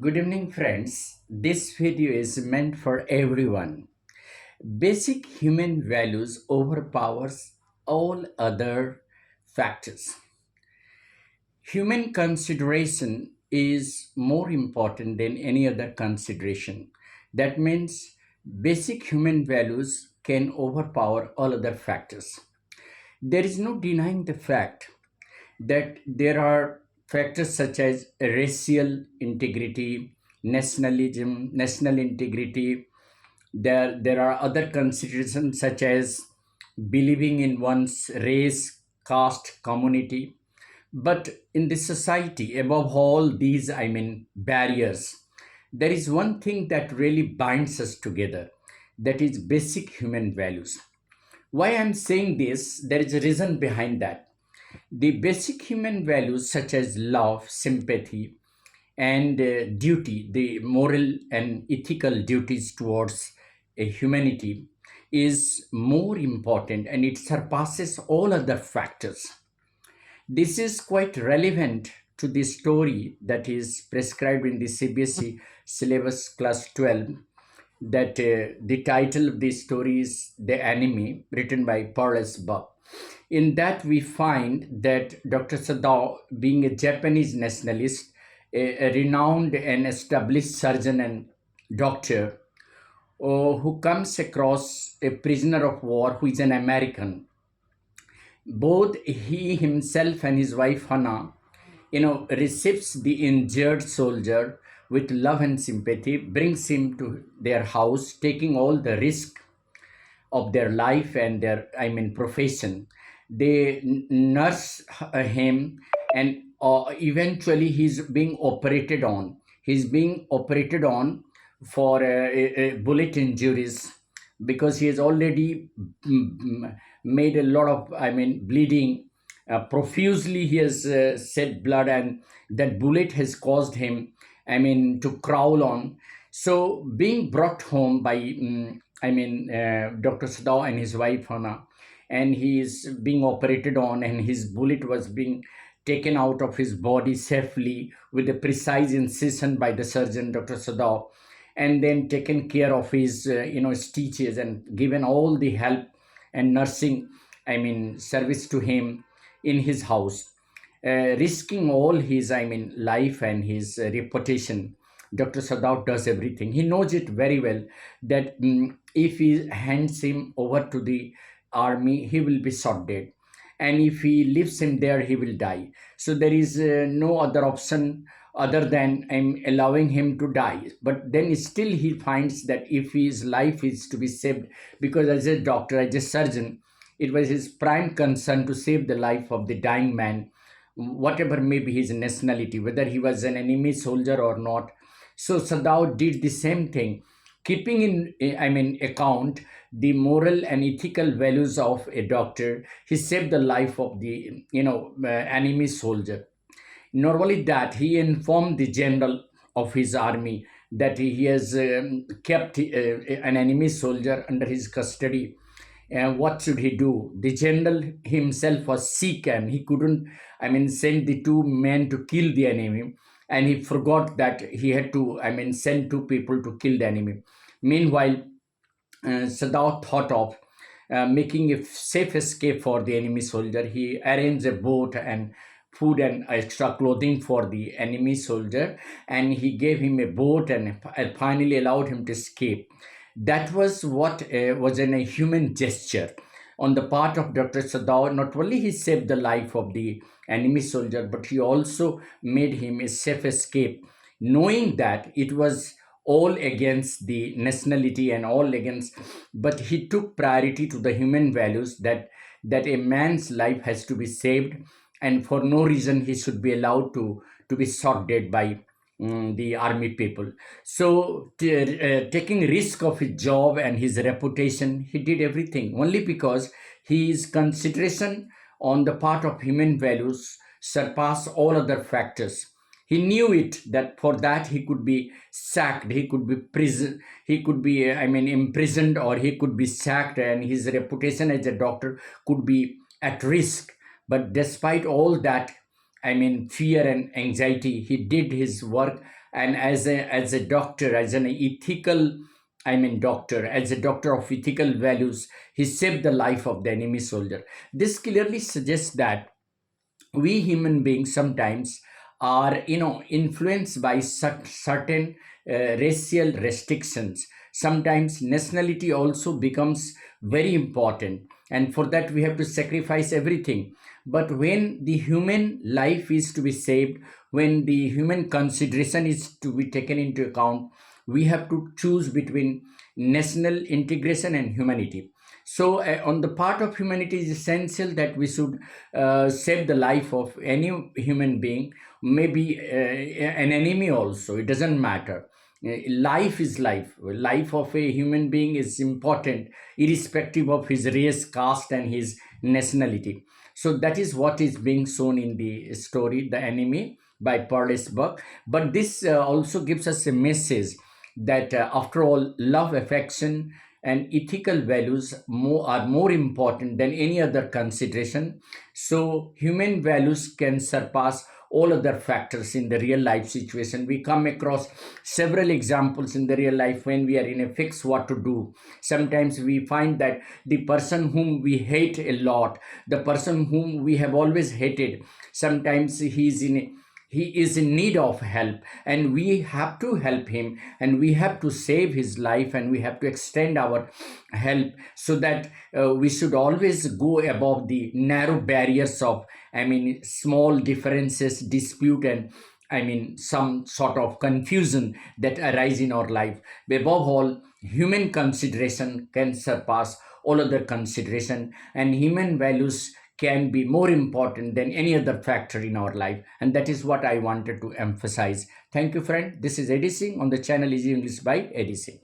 Good evening, friends. This video is meant for everyone. Basic human values overpowers all other factors. Human consideration is more important than any other consideration. That means basic human values can overpower all other factors. There is no denying the fact that there are factors such as racial integrity, nationalism, national integrity. There are other considerations such as believing in one's race, caste, community. But in this society, above all these, barriers, there is one thing that really binds us together. That is basic human values. Why I'm saying this, there is a reason behind that. The basic human values such as love, sympathy, and duty, the moral and ethical duties towards humanity, is more important and it surpasses all other factors. This is quite relevant to the story that is prescribed in the CBSE syllabus class 12, that the title of the story is The Enemy, written by Paul S. Buck. In that, we find that Dr. Sadao, being a Japanese nationalist, a renowned and established surgeon and doctor, who comes across a prisoner of war who is an American. Both he himself and his wife Hannah, receives the injured soldier with love and sympathy, brings him to their house, taking all the risk of their life and their profession. They nurse him, and eventually he's being operated on for bullet injuries, because he has already made a lot of bleeding profusely. He has shed blood, and that bullet has caused him to crawl on. So being brought home by Dr. Sadao and his wife Hannah, and he is being operated on, and his bullet was being taken out of his body safely with a precise incision by the surgeon, Dr. Sadao, and then taken care of his stitches and given all the help and nursing service to him in his house, risking all his life and his reputation. Dr. Sadao does everything. He knows it very well that if he hands him over to the army, he will be shot dead, and if he leaves him there, he will die. So there is no other option other than allowing him to die. But then still he finds that if his life is to be saved, because as a doctor, as a surgeon, it was his prime concern to save the life of the dying man, whatever may be his nationality, whether he was an enemy soldier or not. So Sadao did the same thing, keeping in account the moral and ethical values of a doctor. He saved the life of the enemy soldier. Not only that, he informed the general of his army that he has kept an enemy soldier under his custody. And what should he do? The general himself was sick and he couldn't, send the two men to kill the enemy. And he forgot that he had to, send two people to kill the enemy. Meanwhile, Sadao thought of making a safe escape for the enemy soldier. He arranged a boat and food and extra clothing for the enemy soldier, and he gave him a boat and finally allowed him to escape. That was what was a human gesture on the part of Dr. Sadao. Not only he saved the life of the enemy soldier, but he also made him a safe escape, knowing that it was all against the nationality and all against, but he took priority to the human values, that a man's life has to be saved, and for no reason he should be allowed to be shot dead by the army people. So taking risk of his job and his reputation, he did everything only because his consideration on the part of human values surpass all other factors. He knew it that for that he could be sacked, he could be prison, he could be imprisoned, or he could be sacked, and his reputation as a doctor could be at risk. But despite all that, fear and anxiety, he did his work and as a doctor, as an ethical, I mean doctor, as a doctor of ethical values, he saved the life of the enemy soldier. This clearly suggests that we human beings sometimes are, influenced by certain racial restrictions. Sometimes nationality also becomes very important, and for that we have to sacrifice everything. But when the human life is to be saved, when the human consideration is to be taken into account, we have to choose between national integration and humanity. So on the part of humanity, it is essential that we should save the life of any human being, maybe an enemy also, it doesn't matter. Life is life. Life of a human being is important, irrespective of his race, caste, and his nationality. So that is what is being shown in the story, The Enemy by Parles Buck. But this also gives us a message that, after all, love, affection, and ethical values are more important than any other consideration. So human values can surpass all other factors in the real life situation. We come across several examples in the real life when we are in a fix what to do. Sometimes we find that the person whom we hate a lot, the person whom we have always hated, sometimes he is in need of help, and we have to help him, and we have to save his life, and we have to extend our help, so that we should always go above the narrow barriers of, I mean, small differences, dispute, and, I mean, some sort of confusion that arise in our life. Above all, human consideration can surpass all other consideration, and human values can be more important than any other factor in our life. And that is what I wanted to emphasize. Thank you, friend. This is Eddie Singh on the channel Easy English by Eddie Singh.